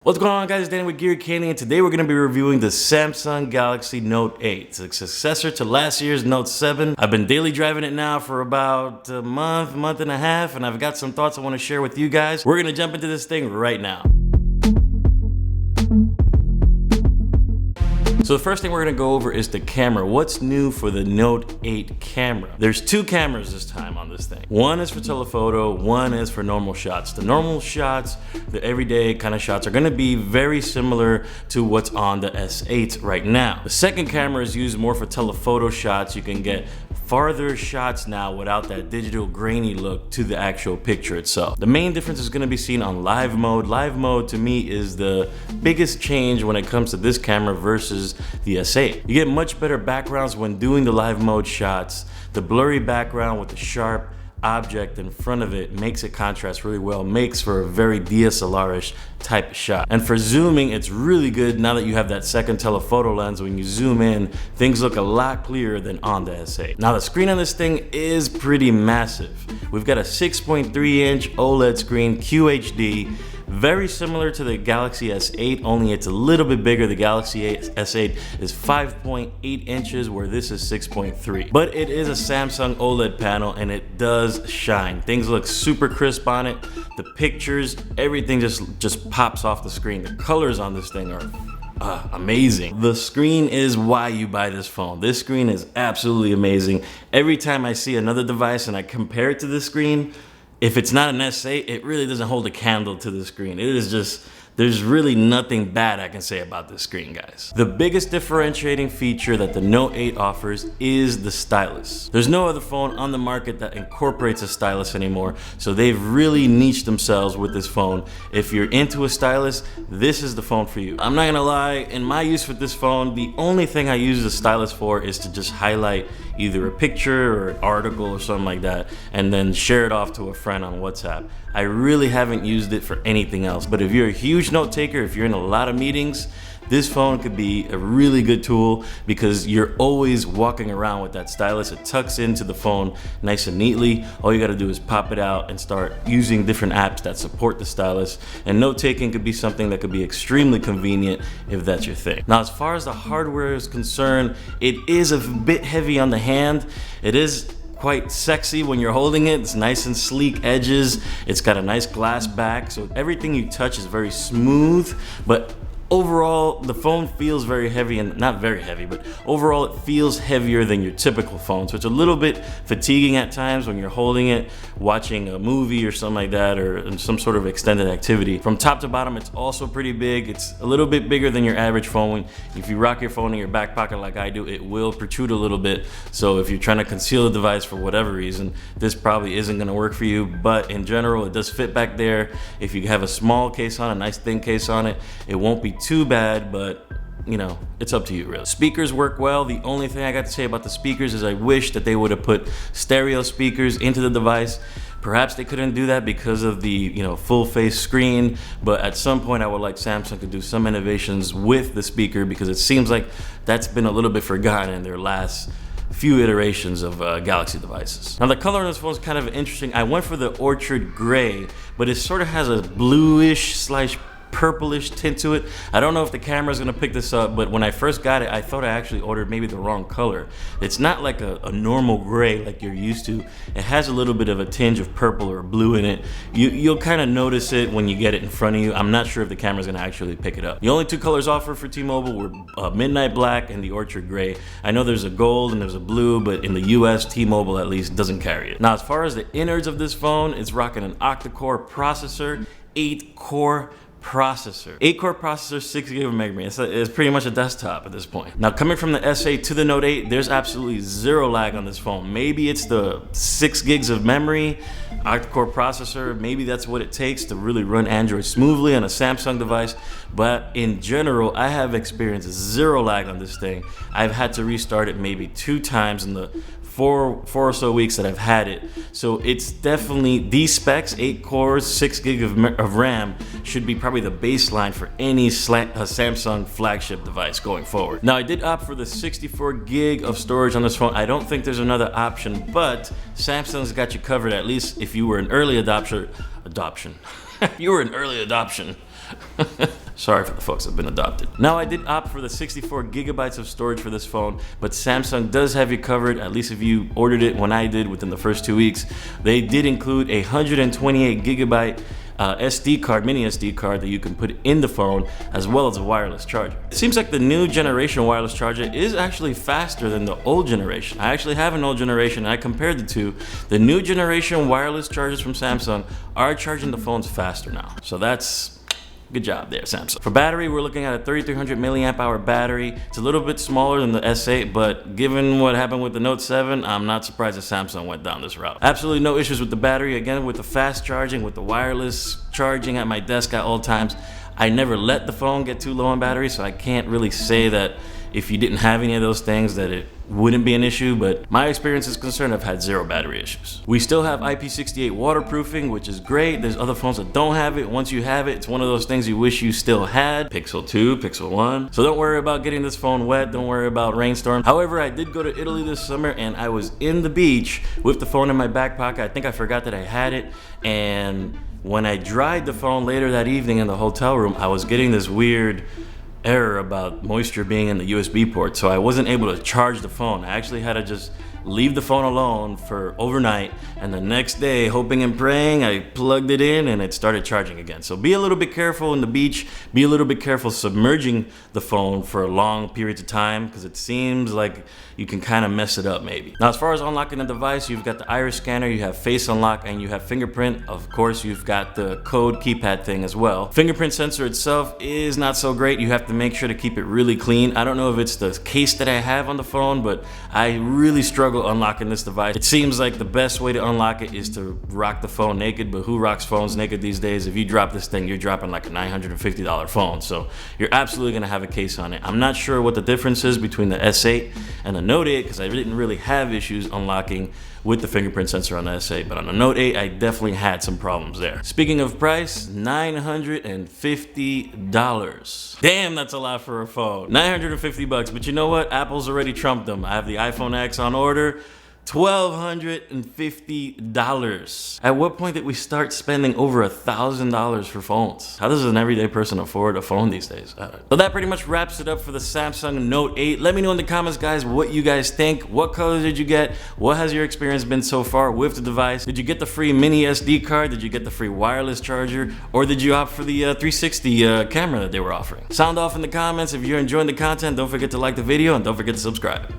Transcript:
What's going on, guys? It's Danny with Gear Candy, and today we're going to be reviewing the Samsung Galaxy Note 8. It's a successor to last year's Note 7. I've been daily driving it now for about a month and a half, and I've got some thoughts I want to share with you guys. We're going to jump into this thing right now. So the first thing we're gonna go over is the camera. What's new for the Note 8 camera? There's two cameras this time on this thing. One is for telephoto, one is for normal shots. The normal shots, the everyday kind of shots, are gonna be very similar to what's on the S8 right now. The second camera is used more for telephoto shots. You can get farther shots now without that digital grainy look to the actual picture itself. The main difference is going to be seen on live mode. Live mode to me is the biggest change when it comes to this camera versus the S8. You get much better backgrounds when doing the live mode shots. The blurry background with the sharp object in front of it makes it contrast really well, makes for a very DSLR-ish type of shot. And for zooming, it's really good now that you have that second telephoto lens. When you zoom in, things look a lot clearer than on the S8. Now the screen on this thing is pretty massive. We've got a 6.3-inch OLED screen, QHD, very similar to the Galaxy S8, only it's a little bit bigger. The Galaxy S8 is 5.8 inches, where this is 6.3. But it is a Samsung OLED panel, and it does shine. Things look super crisp on it. The pictures, everything just pops off the screen. The colors on this thing are amazing. The screen is why you buy this phone. This screen is absolutely amazing. Every time I see another device and I compare it to this screen, if it's not an S8, it really doesn't hold a candle to the screen. It is just, there's really nothing bad I can say about this screen, guys. The biggest differentiating feature that the Note 8 offers is the stylus. There's no other phone on the market that incorporates a stylus anymore, so they've really niched themselves with this phone. If you're into a stylus, this is the phone for you. I'm not gonna lie, in my use with this phone, the only thing I use the stylus for is to just highlight either a picture or an article or something like that, and then share it off to a friend on WhatsApp. I really haven't used it for anything else. But if you're a huge note taker, if you're in a lot of meetings, this phone could be a really good tool because you're always walking around with that stylus. It tucks into the phone nice and neatly. All you gotta do is pop it out and start using different apps that support the stylus. And note taking could be something that could be extremely convenient if that's your thing. Now, as far as the hardware is concerned, it is a bit heavy on the hand. It is quite sexy when you're holding it. It's nice and sleek edges. It's got a nice glass back, so everything you touch is very smooth, but overall, the phone feels very heavy, and not very heavy, but overall it feels heavier than your typical phone. So it's a little bit fatiguing at times when you're holding it, watching a movie or something like that, or some sort of extended activity. From top to bottom, it's also pretty big. It's a little bit bigger than your average phone. If you rock your phone in your back pocket like I do, it will protrude a little bit. So if you're trying to conceal the device for whatever reason, this probably isn't gonna work for you, but in general, it does fit back there. If you have a small case on it, a nice thin case on it, it won't be too bad, but you know, it's up to you really. Speakers work well. The only thing I got to say about the speakers is I wish that they would have put stereo speakers into the device. Perhaps they couldn't do that because of the full face screen, but at some point I would like Samsung to do some innovations with the speaker, because it seems like that's been a little bit forgotten in their last few iterations of Galaxy devices. Now the color on this phone is kind of interesting. I went for the Orchard Gray, but it sort of has a bluish / purplish tint to it. I don't know if the camera's gonna pick this up, but when I first got it, I thought I actually ordered maybe the wrong color. It's not like a normal gray like you're used to. It has a little bit of a tinge of purple or blue in it. You'll kind of notice it when you get it in front of you. I'm not sure if the camera's gonna actually pick it up. The only two colors offered for T-Mobile were Midnight Black and the Orchard Gray. I know there's a gold and there's a blue, but in the US, T-Mobile at least doesn't carry it. Now, as far as the innards of this phone, it's rocking an octa-core processor, 8-core processor. 8-core processor, 6 GB of memory. It's pretty much a desktop at this point. Now, coming from the S8 to the Note 8, there's absolutely zero lag on this phone. Maybe it's the 6 gigs of memory, octa-core processor, maybe that's what it takes to really run Android smoothly on a Samsung device, but in general, I have experienced zero lag on this thing. I've had to restart it maybe 2 times in the four or so weeks that I've had it. So it's definitely, these specs, 8 cores, 6 gig of RAM, should be probably the baseline for any Samsung flagship device going forward. Now, I did opt for the 64 gig of storage on this phone. I don't think there's another option, but Samsung's got you covered, at least if you were an early adoption. You were an early adoption. Sorry for the folks that have been adopted. Now, I did opt for the 64 gigabytes of storage for this phone, but Samsung does have you covered, at least if you ordered it when I did within the first 2 weeks. They did include a 128 gigabyte SD card, mini SD card that you can put in the phone, as well as a wireless charger. It seems like the new generation wireless charger is actually faster than the old generation. I actually have an old generation and I compared the two. The new generation wireless chargers from Samsung are charging the phones faster now. So that's good job there, Samsung. For battery, we're looking at a 3300 milliamp hour battery. It's a little bit smaller than the S8, but given what happened with the Note 7, I'm not surprised that Samsung went down this route. Absolutely no issues with the battery. Again, with the fast charging, with the wireless charging at my desk at all times, I never let the phone get too low on battery, so I can't really say that if you didn't have any of those things that it wouldn't be an issue, but my experience is concerned, I've had zero battery issues. We still have IP68 waterproofing, which is great. There's other phones that don't have it. Once you have it, it's one of those things you wish you still had. Pixel 2, Pixel 1. So don't worry about getting this phone wet. Don't worry about rainstorms. However, I did go to Italy this summer and I was in the beach with the phone in my back pocket. I think I forgot that I had it, and when I dried the phone later that evening in the hotel room, I was getting this weird error about moisture being in the USB port, so I wasn't able to charge the phone. I actually had to just leave the phone alone for overnight, and the next day, hoping and praying, I plugged it in and it started charging again. So be a little bit careful in the beach, be a little bit careful submerging the phone for long periods of time, because it seems like you can kind of mess it up maybe. Now, as far as unlocking the device, you've got the iris scanner, you have face unlock, and you have fingerprint. Of course, you've got the code keypad thing as well. Fingerprint sensor itself is not so great. You have to make sure to keep it really clean. I don't know if it's the case that I have on the phone, but I really struggle unlocking this device. It seems like the best way to unlock it is to rock the phone naked, but who rocks phones naked these days? If you drop this thing, you're dropping like a $950 phone, so you're absolutely gonna have a case on it. I'm not sure what the difference is between the S8 and the Note 8, because I didn't really have issues unlocking with the fingerprint sensor on the S8, but on the Note 8, I definitely had some problems there. Speaking of price, $950. Damn, that's a lot for a phone. 950 bucks, but you know what? Apple's already trumped them. I have the iPhone X on order. $1,250. At what point did we start spending over $1,000 for phones? How does an everyday person afford a phone these days? So that pretty much wraps it up for the Samsung Note 8. Let me know in the comments, guys, what you guys think. What colors did you get? What has your experience been so far with the device? Did you get the free mini SD card? Did you get the free wireless charger? Or did you opt for the 360 camera that they were offering? Sound off in the comments. If you're enjoying the content, don't forget to like the video and don't forget to subscribe.